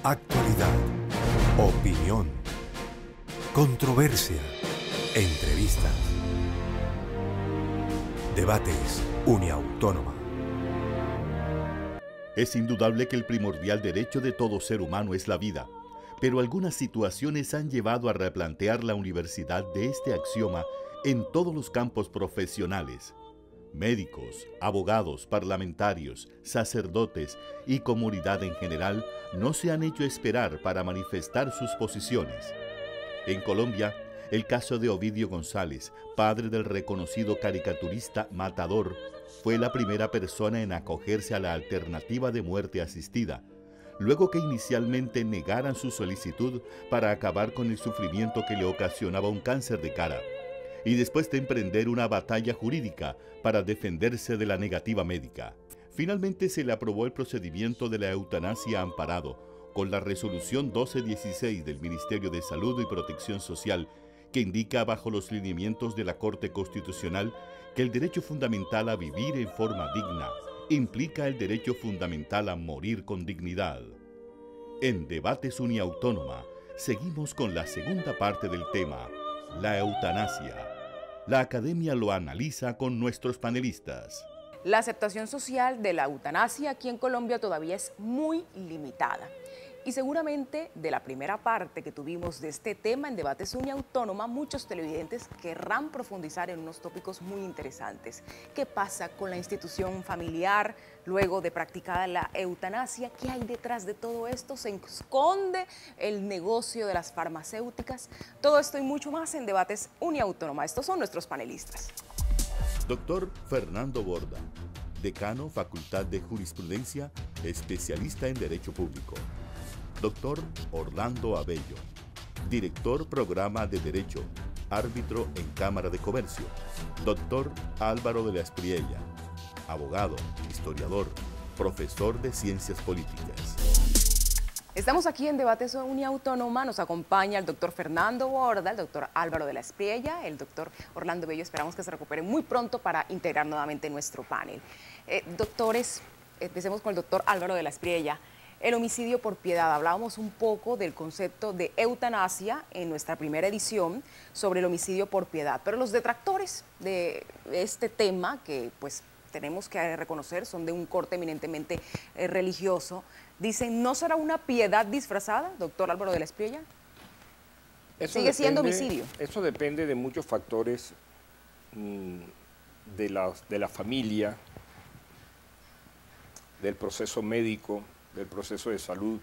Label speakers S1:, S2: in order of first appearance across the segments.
S1: Actualidad, opinión, controversia, entrevistas, debates, Uniautónoma.
S2: Es indudable que el primordial derecho de todo ser humano es la vida, pero algunas situaciones han llevado a replantear la universidad de este axioma en todos los campos profesionales. Médicos, abogados, parlamentarios, sacerdotes y comunidad en general no se han hecho esperar para manifestar sus posiciones. En Colombia, el caso de Ovidio González, padre del reconocido caricaturista Matador, fue la primera persona en acogerse a la alternativa de muerte asistida, luego que inicialmente negaran su solicitud para acabar con el sufrimiento que le ocasionaba un cáncer de cara, y después de emprender una batalla jurídica para defenderse de la negativa médica. Finalmente se le aprobó el procedimiento de la eutanasia amparado, con la resolución 1216 del Ministerio de Salud y Protección Social, que indica bajo los lineamientos de la Corte Constitucional que el derecho fundamental a vivir en forma digna implica el derecho fundamental a morir con dignidad. En Debates Uniautónoma, seguimos con la segunda parte del tema, la eutanasia. La academia lo analiza con nuestros panelistas.
S3: La aceptación social de la eutanasia aquí en Colombia todavía es muy limitada. Y seguramente de la primera parte que tuvimos de este tema en Debates Uniautónoma, muchos televidentes querrán profundizar en unos tópicos muy interesantes. ¿Qué pasa con la institución familiar luego de practicada la eutanasia? ¿Qué hay detrás de todo esto? ¿Se esconde el negocio de las farmacéuticas? Todo esto y mucho más en Debates Uniautónoma. Estos son nuestros panelistas.
S2: Doctor Fernando Borda, decano, Facultad de Jurisprudencia, especialista en Derecho Público. Doctor Orlando Abello, director Programa de Derecho, árbitro en Cámara de Comercio. Doctor Álvaro de la Espriella, abogado, historiador, profesor de Ciencias Políticas.
S3: Estamos aquí en Debates Uniautónoma, nos acompaña el doctor Fernando Borda, el doctor Álvaro de la Espriella, el doctor Orlando Abello. Esperamos que se recupere muy pronto para integrar nuevamente nuestro panel. Doctores, empecemos con el doctor Álvaro de la Espriella. El homicidio por piedad. Hablábamos un poco del concepto de eutanasia en nuestra primera edición sobre el homicidio por piedad, pero los detractores de este tema, que pues tenemos que reconocer son de un corte eminentemente religioso, dicen, ¿no será una piedad disfrazada, doctor Álvaro de la Espriella? Sigue siendo homicidio.
S4: Eso depende de muchos factores de la familia, del proceso médico, del proceso de salud,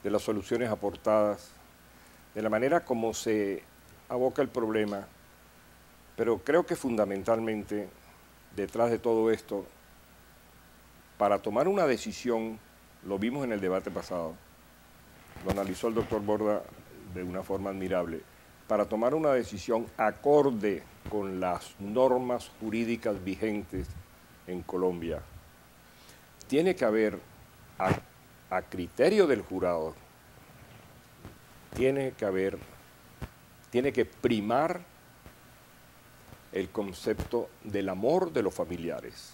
S4: de las soluciones aportadas, de la manera como se aboca el problema, pero creo que fundamentalmente detrás de todo esto, para tomar una decisión, lo vimos en el debate pasado, lo analizó el doctor Borda de una forma admirable, para tomar una decisión acorde con las normas jurídicas vigentes en Colombia, tiene que haber a criterio del jurado, tiene que primar el concepto del amor de los familiares.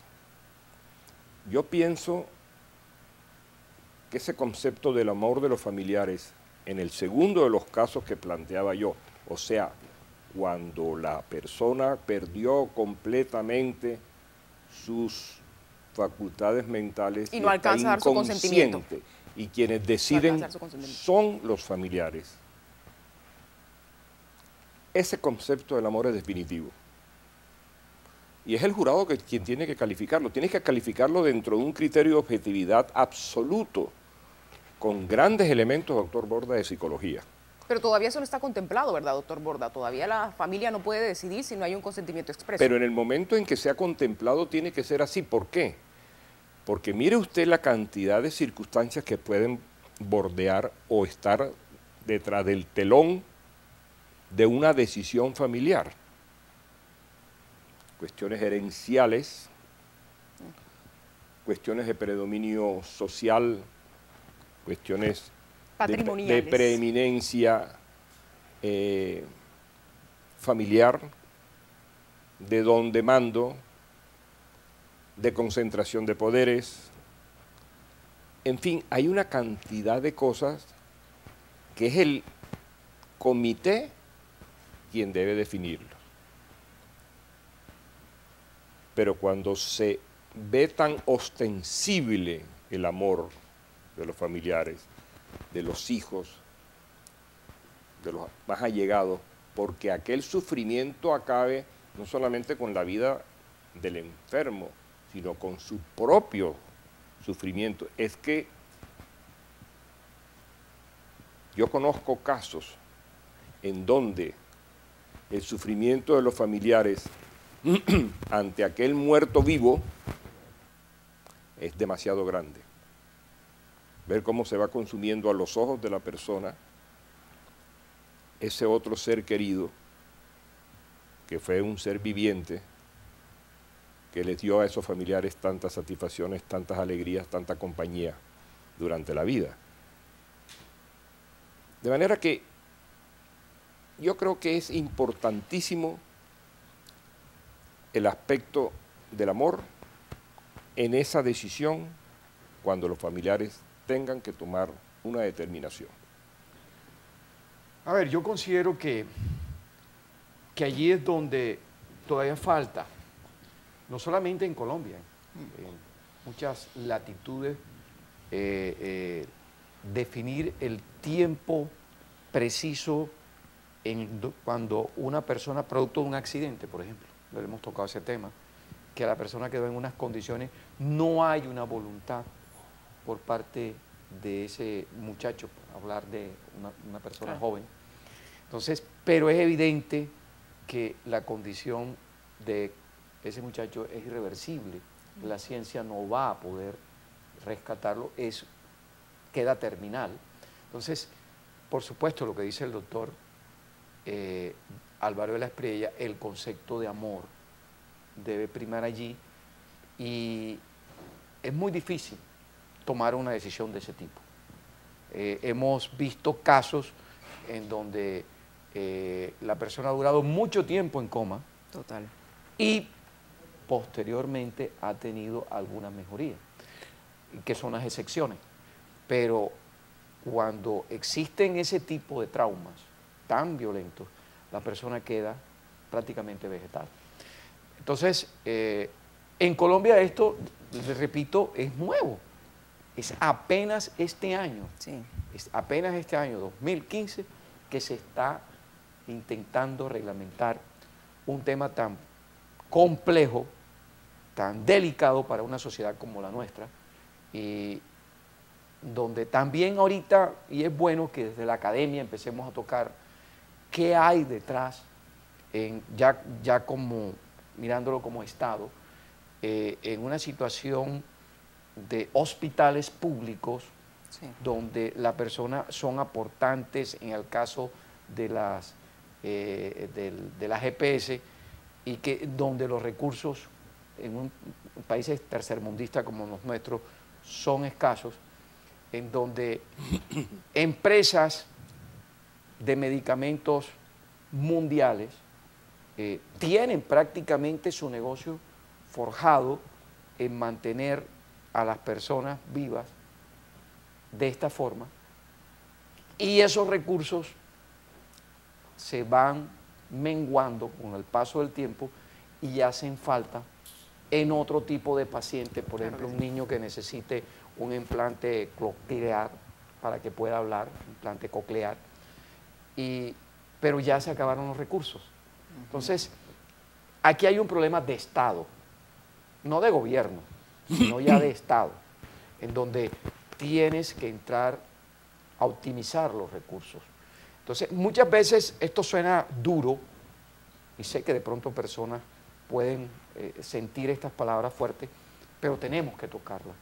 S4: Yo pienso que ese concepto del amor de los familiares, en el segundo de los casos que planteaba yo, o sea, cuando la persona perdió completamente sus facultades mentales
S3: y no alcanza a dar su consentimiento,
S4: y quienes deciden son los familiares. Ese concepto del amor es definitivo y es el jurado quien tiene que calificarlo. Tiene que calificarlo dentro de un criterio de objetividad absoluto, con grandes elementos, doctor Borda, de psicología.
S3: Pero todavía eso no está contemplado, ¿verdad, doctor Borda? Todavía la familia no puede decidir si no hay un consentimiento expreso.
S4: Pero en el momento en que sea contemplado tiene que ser así. ¿Por qué? Porque mire usted la cantidad de circunstancias que pueden bordear o estar detrás del telón de una decisión familiar. Cuestiones herenciales, cuestiones de predominio social, cuestiones de preeminencia familiar, de don de mando, de concentración de poderes, En fin, hay una cantidad de cosas que es el comité quien debe definirlo. Pero cuando se ve tan ostensible el amor de los familiares, de los hijos, de los más allegados, porque aquel sufrimiento acabe no solamente con la vida del enfermo, sino con su propio sufrimiento. Es que yo conozco casos en donde el sufrimiento de los familiares ante aquel muerto vivo es demasiado grande. Ver cómo se va consumiendo a los ojos de la persona ese otro ser querido, que fue un ser viviente, que les dio a esos familiares tantas satisfacciones, tantas alegrías, tanta compañía durante la vida. De manera que yo creo que es importantísimo el aspecto del amor en esa decisión cuando los familiares tengan que tomar una determinación.
S5: A ver, yo considero que allí es donde todavía falta, no solamente en Colombia, en muchas latitudes, definir el tiempo preciso cuando una persona, producto de un accidente, por ejemplo, lo hemos tocado ese tema, que la persona quedó en unas condiciones, no hay una voluntad por parte de ese muchacho, por hablar de una persona joven. Entonces, pero es evidente que la condición de ese muchacho es irreversible, la ciencia no va a poder rescatarlo, queda terminal. Entonces, por supuesto, lo que dice el doctor Álvaro de la Espriella, el concepto de amor debe primar allí y es muy difícil tomar una decisión de ese tipo. Hemos visto casos en donde la persona ha durado mucho tiempo en coma.
S3: Total.
S5: Y posteriormente ha tenido alguna mejoría, que son las excepciones. Pero cuando existen ese tipo de traumas tan violentos, la persona queda prácticamente vegetal. Entonces, en Colombia esto, les repito, es nuevo. Es apenas este año,
S3: Sí.
S5: es apenas este año, 2015, que se está intentando reglamentar un tema tan complejo, tan delicado para una sociedad como la nuestra, y donde también ahorita, y es bueno que desde la academia empecemos a tocar qué hay detrás, ya como mirándolo como Estado, en una situación de hospitales públicos,
S3: Sí.
S5: donde las personas son aportantes en el caso de las EPS y donde los recursos en países tercermundistas como los nuestros son escasos, en donde empresas de medicamentos mundiales tienen prácticamente su negocio forjado en mantener a las personas vivas de esta forma, y esos recursos se van menguando con el paso del tiempo y hacen falta en otro tipo de pacientes, por ejemplo, un niño que necesite un implante coclear para que pueda hablar, implante coclear, pero ya se acabaron los recursos. Entonces, aquí hay un problema de Estado, no de gobierno, sino ya de Estado, en donde tienes que entrar a optimizar los recursos. Entonces, muchas veces esto suena duro, y sé que de pronto personas pueden sentir estas palabras fuertes, pero tenemos que tocarlas.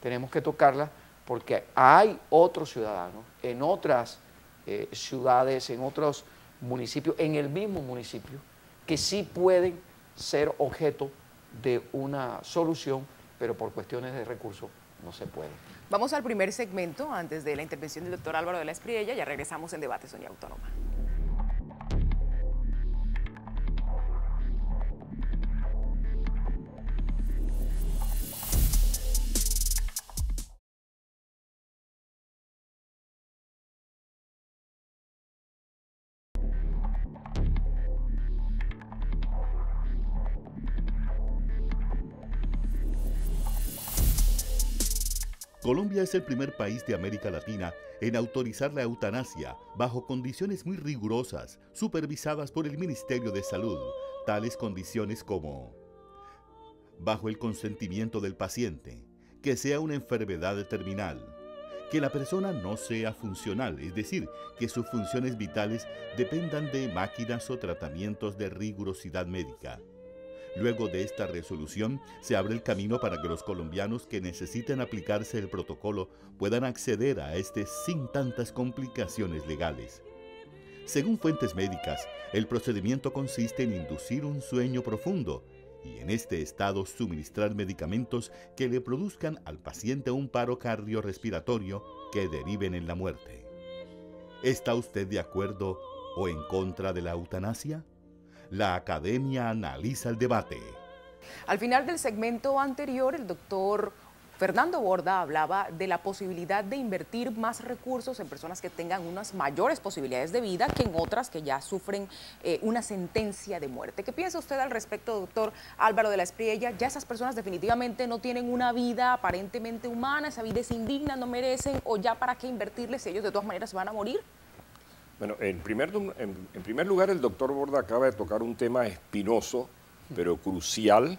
S5: Tenemos que tocarlas porque hay otros ciudadanos en otras ciudades, en otros municipios, en el mismo municipio, que sí pueden ser objeto de una solución, pero por cuestiones de recursos no se puede.
S3: Vamos al primer segmento antes de la intervención del doctor Álvaro de la Espriella. Ya regresamos en Debate Sonia Autónoma.
S2: Colombia es el primer país de América Latina en autorizar la eutanasia bajo condiciones muy rigurosas, supervisadas por el Ministerio de Salud, tales condiciones como: bajo el consentimiento del paciente, que sea una enfermedad terminal, que la persona no sea funcional, es decir, que sus funciones vitales dependan de máquinas o tratamientos de rigurosidad médica. Luego de esta resolución, se abre el camino para que los colombianos que necesiten aplicarse el protocolo puedan acceder a este sin tantas complicaciones legales. Según fuentes médicas, el procedimiento consiste en inducir un sueño profundo y en este estado suministrar medicamentos que le produzcan al paciente un paro cardiorrespiratorio que deriven en la muerte. ¿Está usted de acuerdo o en contra de la eutanasia? La academia analiza el debate.
S3: Al final del segmento anterior, el doctor Fernando Borda hablaba de la posibilidad de invertir más recursos en personas que tengan unas mayores posibilidades de vida que en otras que ya sufren una sentencia de muerte. ¿Qué piensa usted al respecto, doctor Álvaro de la Espriella? Ya esas personas definitivamente no tienen una vida aparentemente humana, esa vida es indigna, no merecen, o ya para qué invertirles si ellos de todas maneras van a morir.
S4: Bueno, en primer lugar, el doctor Borda acaba de tocar un tema espinoso, pero crucial,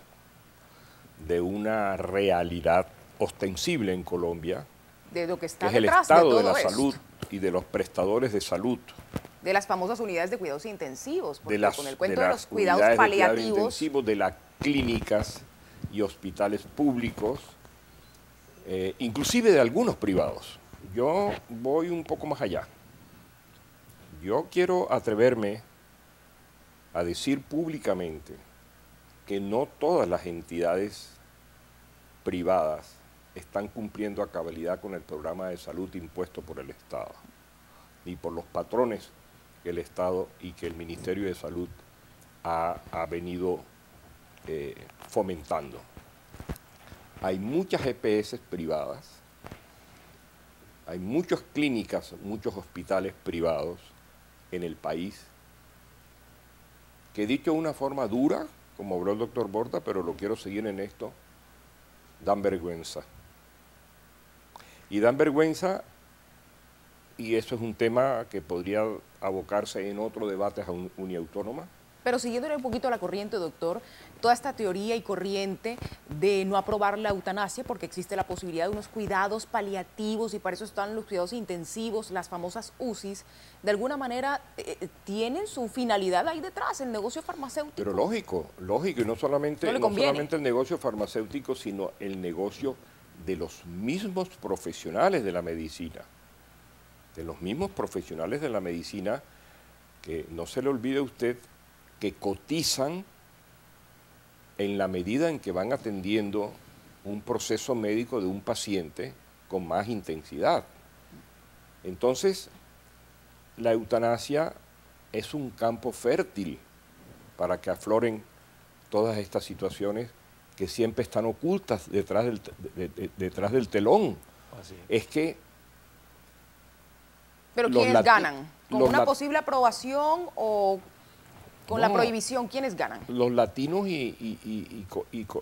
S4: de una realidad ostensible en Colombia,
S3: De lo que está
S4: que es el
S3: detrás
S4: estado de
S3: todo
S4: la
S3: esto.
S4: salud y de los prestadores de salud.
S3: De las famosas unidades de cuidados intensivos, porque
S4: De las,
S3: con el cuento
S4: de
S3: de
S4: las
S3: los cuidados
S4: unidades de cuidado
S3: paliativos,
S4: intensivos, de las clínicas y hospitales públicos, inclusive de algunos privados. Yo voy un poco más allá. Yo quiero atreverme a decir públicamente que no todas las entidades privadas están cumpliendo a cabalidad con el programa de salud impuesto por el Estado, ni por los patrones que el Estado y que el Ministerio de Salud ha venido fomentando. Hay muchas EPS privadas, hay muchas clínicas, muchos hospitales privados en el país que, dicho de una forma dura, como habló el doctor Borda, pero lo quiero seguir en esto, dan vergüenza. Y dan vergüenza, y eso es un tema que podría abocarse en otro debate a uniautónoma.
S3: pero siguiéndole un poquito la corriente, doctor, toda esta teoría y corriente de no aprobar la eutanasia porque existe la posibilidad de unos cuidados paliativos y para eso están los cuidados intensivos, las famosas UCIs, de alguna manera tienen su finalidad ahí detrás, el negocio farmacéutico.
S4: Pero lógico, y no solamente el negocio farmacéutico, sino el negocio de los mismos profesionales de la medicina. De los mismos profesionales de la medicina, que no se le olvide a usted que cotizan en la medida en que van atendiendo un proceso médico de un paciente con más intensidad. Entonces, la eutanasia es un campo fértil para que afloren todas estas situaciones que siempre están ocultas detrás del telón.
S5: Así.
S4: Es que...
S3: ¿Pero quiénes ganan? ¿Con una posible aprobación o con la prohibición? ¿Quiénes ganan?
S4: Los latinos y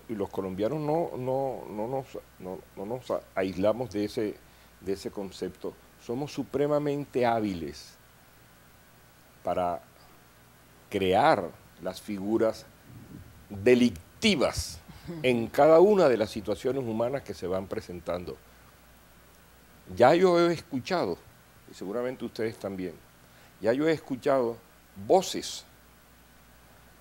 S4: los colombianos no nos aislamos de ese concepto. Somos supremamente hábiles para crear las figuras delictivas en cada una de las situaciones humanas que se van presentando. Ya yo he escuchado, y seguramente ustedes también, ya yo he escuchado voces.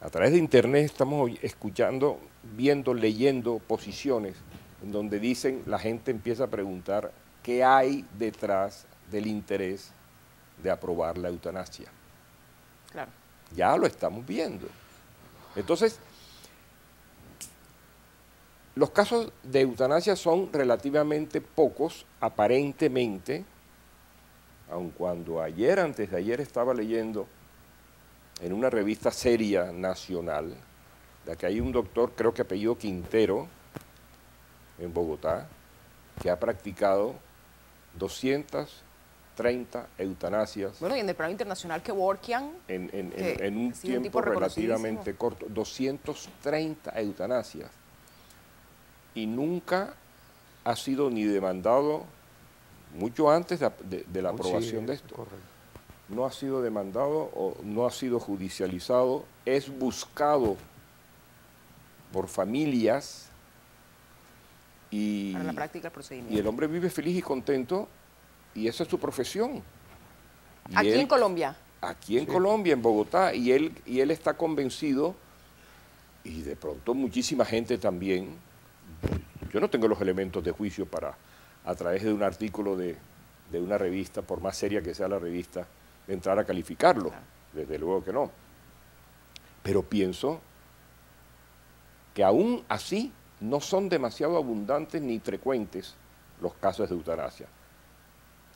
S4: A través de internet estamos escuchando, viendo, leyendo posiciones en donde dicen, la gente empieza a preguntar qué hay detrás del interés de aprobar la eutanasia.
S3: Claro.
S4: Ya lo estamos viendo. Entonces, los casos de eutanasia son relativamente pocos, aparentemente, aun cuando antes de ayer estaba leyendo en una revista seria nacional, de que hay un doctor, creo que apellido Quintero, en Bogotá, que ha practicado 230 eutanasias.
S3: Bueno, y en el plano internacional que Kevorkian,
S4: en un tiempo relativamente corto, 230 eutanasias. Y nunca ha sido ni demandado mucho antes de la aprobación
S5: Sí,
S4: de esto.
S5: correcto.
S4: No ha sido demandado o no ha sido judicializado, es buscado por familias y,
S3: Para la práctica del
S4: y
S3: procedimiento.
S4: el hombre vive feliz y contento y esa es su profesión. Y
S3: Aquí
S4: él-
S3: en Colombia.
S4: Aquí en Colombia, en Bogotá, y él está convencido, y de pronto muchísima gente también. Yo no tengo los elementos de juicio para, a través de un artículo de una revista, por más seria que sea la revista, entrar a calificarlo.
S3: Claro.
S4: Desde luego que no. Pero pienso que aún así no son demasiado abundantes ni frecuentes los casos de eutanasia.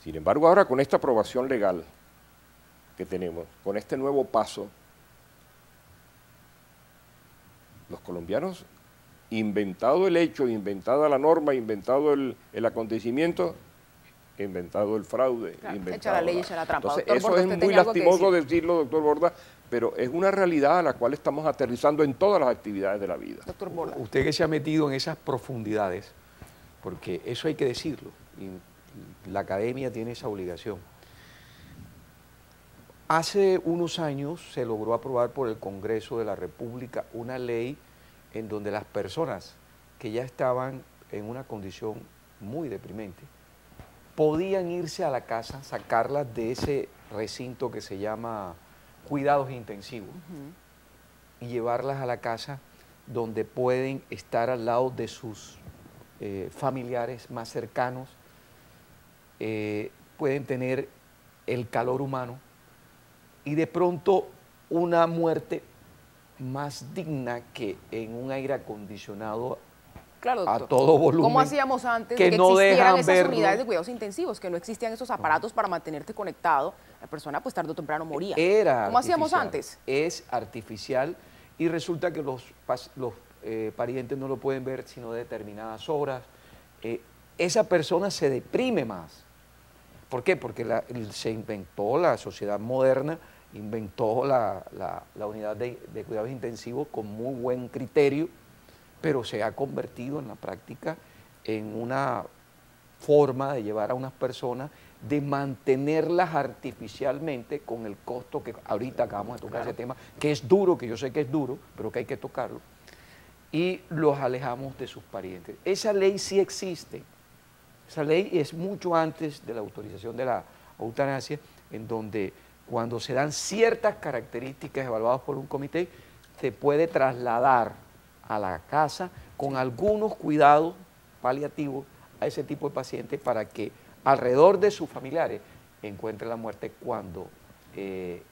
S4: Sin embargo, ahora con esta aprobación legal que tenemos, con este nuevo paso, los colombianos, inventado el hecho, inventada la norma, inventado el acontecimiento, inventado el fraude,
S3: Claro,
S4: inventado
S3: echa la ley, echa la trampa.
S4: Entonces,
S3: Doctor
S4: eso
S3: Borda,
S4: es
S3: usted
S4: muy
S3: tenía algo que
S4: lastimoso
S3: decir.
S4: decirlo, doctor Borda, pero es una realidad a la cual estamos aterrizando en todas las actividades de la vida.
S3: Doctor Borda.
S5: Usted que se ha metido en esas profundidades, porque eso hay que decirlo, y la academia tiene esa obligación. Hace unos años se logró aprobar por el Congreso de la República una ley en donde las personas que ya estaban en una condición muy deprimente podían irse a la casa, sacarlas de ese recinto que se llama cuidados intensivos y llevarlas a la casa donde pueden estar al lado de sus familiares más cercanos, pueden tener el calor humano y de pronto una muerte más digna que en un aire acondicionado
S3: Claro, doctor.
S5: a todo volumen.
S3: ¿Cómo hacíamos antes
S5: que
S3: de que
S5: no
S3: existieran
S5: dejan
S3: esas
S5: verlo.
S3: unidades de cuidados intensivos, que no existían esos aparatos para mantenerte conectado? La persona pues tarde o temprano moría.
S5: Era
S3: ¿Cómo hacíamos
S5: artificial.
S3: antes?
S5: Es artificial y resulta que los parientes no lo pueden ver sino de determinadas horas. Esa persona se deprime más. ¿Por qué? Porque se inventó la sociedad moderna, inventó la unidad de cuidados intensivos con muy buen criterio, pero se ha convertido en la práctica en una forma de llevar a unas personas, de mantenerlas artificialmente con el costo que ahorita acabamos de tocar ese tema, que es duro, que yo sé que es duro, pero que hay que tocarlo, y los alejamos de sus parientes. Esa ley sí existe. Esa ley es mucho antes de la autorización de la eutanasia, en donde cuando se dan ciertas características evaluadas por un comité, se puede trasladar a la casa con algunos cuidados paliativos a ese tipo de pacientes para que alrededor de sus familiares encuentre la muerte cuando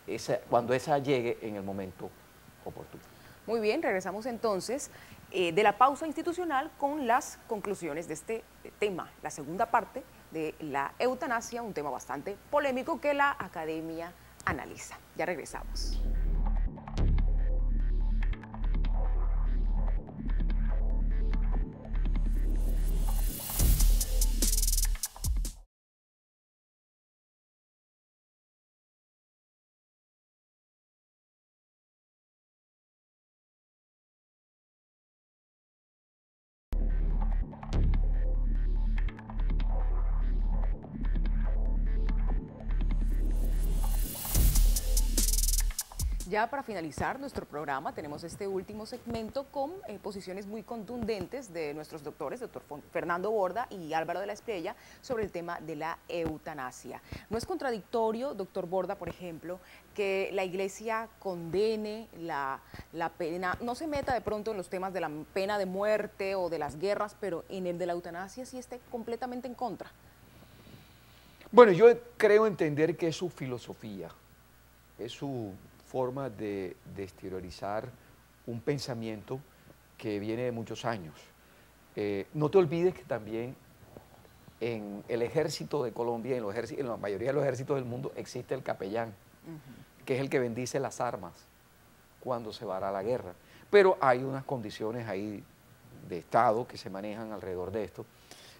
S5: esa llegue en el momento oportuno.
S3: Muy bien, regresamos entonces de la pausa institucional con las conclusiones de este tema, la segunda parte de la eutanasia, un tema bastante polémico que la academia analiza. Ya regresamos. Ya para finalizar nuestro programa tenemos este último segmento con posiciones muy contundentes de nuestros doctores, doctor Fernando Borda y Álvaro de la Espriella, sobre el tema de la eutanasia. ¿No es contradictorio, doctor Borda, por ejemplo, que la Iglesia condene la pena, no se meta de pronto en los temas de la pena de muerte o de las guerras, pero en el de la eutanasia sí esté completamente en contra?
S5: Bueno, yo creo entender que es su filosofía, es su forma de exteriorizar un pensamiento que viene de muchos años. No te olvides que también en el ejército de Colombia, en la mayoría de los ejércitos del mundo, existe el capellán, que es el que bendice las armas cuando se va a la guerra. Pero hay unas condiciones ahí de Estado que se manejan alrededor de esto.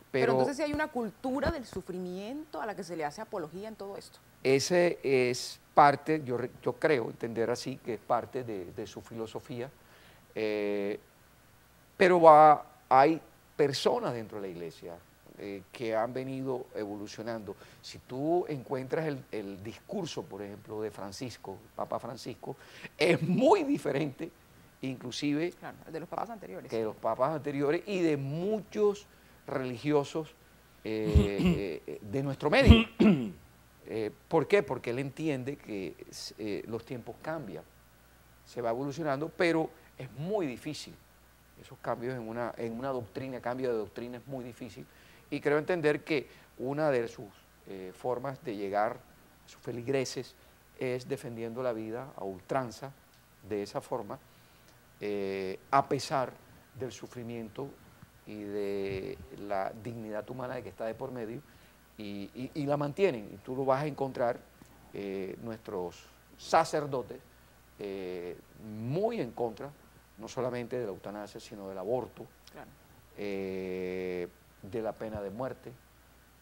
S3: Pero entonces sí hay una cultura del sufrimiento a la que se le hace apología en todo esto.
S5: Ese es parte, yo creo entender así, que es parte de su filosofía, pero hay personas dentro de la Iglesia que han venido evolucionando. Si tú encuentras el discurso, por ejemplo, de Francisco, Papa Francisco, es muy diferente, inclusive,
S3: Claro, el de los papas anteriores.
S5: que los papas anteriores y de muchos religiosos de nuestro medio. ¿Por qué? Porque él entiende que los tiempos cambian, se va evolucionando, pero es muy difícil. Esos cambios en una doctrina, cambio de doctrina es muy difícil. Y creo entender que una de sus formas de llegar a sus feligreses es defendiendo la vida a ultranza, de esa forma, a pesar del sufrimiento y de la dignidad humana de que está de por medio, y la mantienen. Y tú lo vas a encontrar, nuestros sacerdotes, muy en contra, no solamente de la eutanasia, sino del aborto,
S3: Claro.
S5: de la pena de muerte.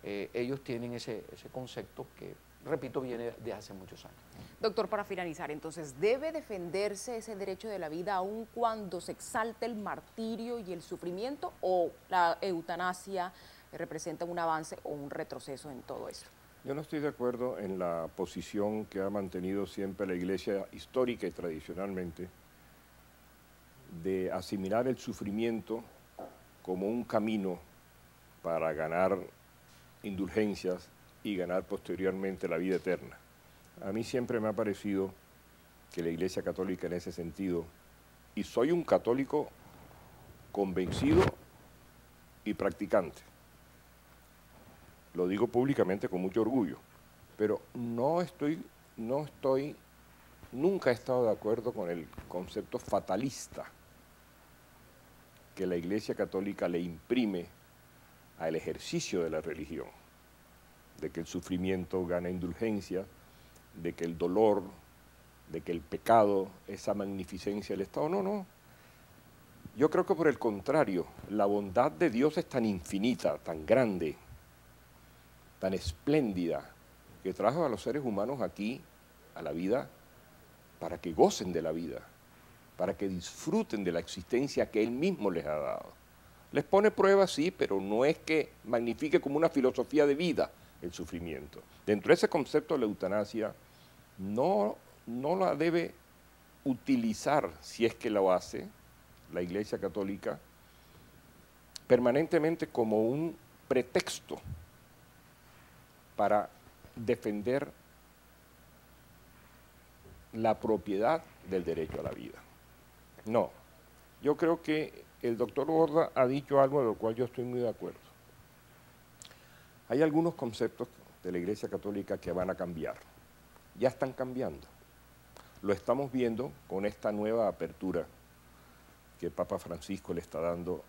S5: Ellos tienen ese concepto que, repito, viene de hace muchos años.
S3: Doctor, para finalizar, entonces, ¿debe defenderse ese derecho de la vida aun cuando se exalte el martirio y el sufrimiento, o la eutanasia representa un avance o un retroceso en todo eso?
S4: Yo no estoy de acuerdo en la posición que ha mantenido siempre la Iglesia histórica y tradicionalmente de asimilar el sufrimiento como un camino para ganar indulgencias y ganar posteriormente la vida eterna. A mí siempre me ha parecido que la Iglesia Católica en ese sentido, y soy un católico convencido y practicante, lo digo públicamente con mucho orgullo, pero nunca he estado de acuerdo con el concepto fatalista que la Iglesia Católica le imprime al ejercicio de la religión, de que el sufrimiento gana indulgencia, de que el dolor, de que el pecado, esa magnificencia del Estado. No, no. Yo creo que por el contrario, la bondad de Dios es tan infinita, tan grande, tan espléndida, que trajo a los seres humanos aquí, a la vida, para que gocen de la vida, para que disfruten de la existencia que Él mismo les ha dado. Les pone pruebas, sí, pero no es que magnifique como una filosofía de vida el sufrimiento. Dentro de ese concepto de la eutanasia, no la debe utilizar, si es que lo hace la Iglesia Católica, permanentemente como un pretexto para defender la propiedad del derecho a la vida. No, yo creo que el doctor Borda ha dicho algo de lo cual yo estoy muy de acuerdo. Hay algunos conceptos de la Iglesia Católica que van a cambiar, ya están cambiando. Lo estamos viendo con esta nueva apertura que el Papa Francisco le está dando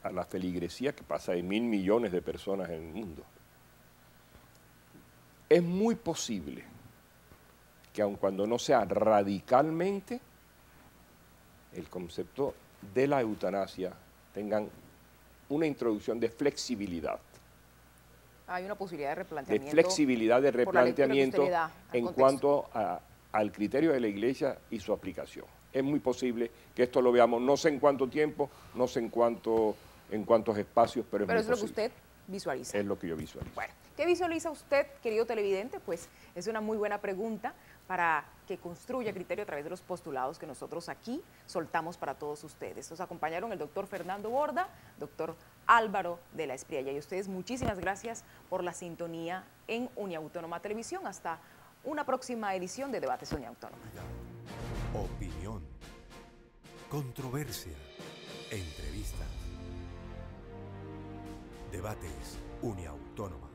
S4: a la feligresía, que pasa de 1.000 millones de personas en el mundo. Es muy posible que aun cuando no sea radicalmente, el concepto de la eutanasia tengan una introducción de flexibilidad.
S3: Hay una posibilidad de replanteamiento.
S4: De flexibilidad de replanteamiento en
S3: contexto.
S4: cuanto al criterio de la Iglesia y su aplicación. Es muy posible que esto lo veamos, no sé en cuánto tiempo, no sé en cuántos espacios, pero es muy
S3: es lo que
S4: posible.
S3: usted visualiza.
S4: Es lo que yo visualizo.
S3: Bueno, ¿qué visualiza usted, querido televidente? Pues es una muy buena pregunta para que construya criterio a través de los postulados que nosotros aquí soltamos para todos ustedes. Nos acompañaron el doctor Fernando Borda, doctor Álvaro de la Espriella. Y ustedes, muchísimas gracias por la sintonía en Uniautónoma Televisión. Hasta una próxima edición de Debates Uniautónoma.
S1: Opinión, controversia, entrevista. Debates Uniautónoma.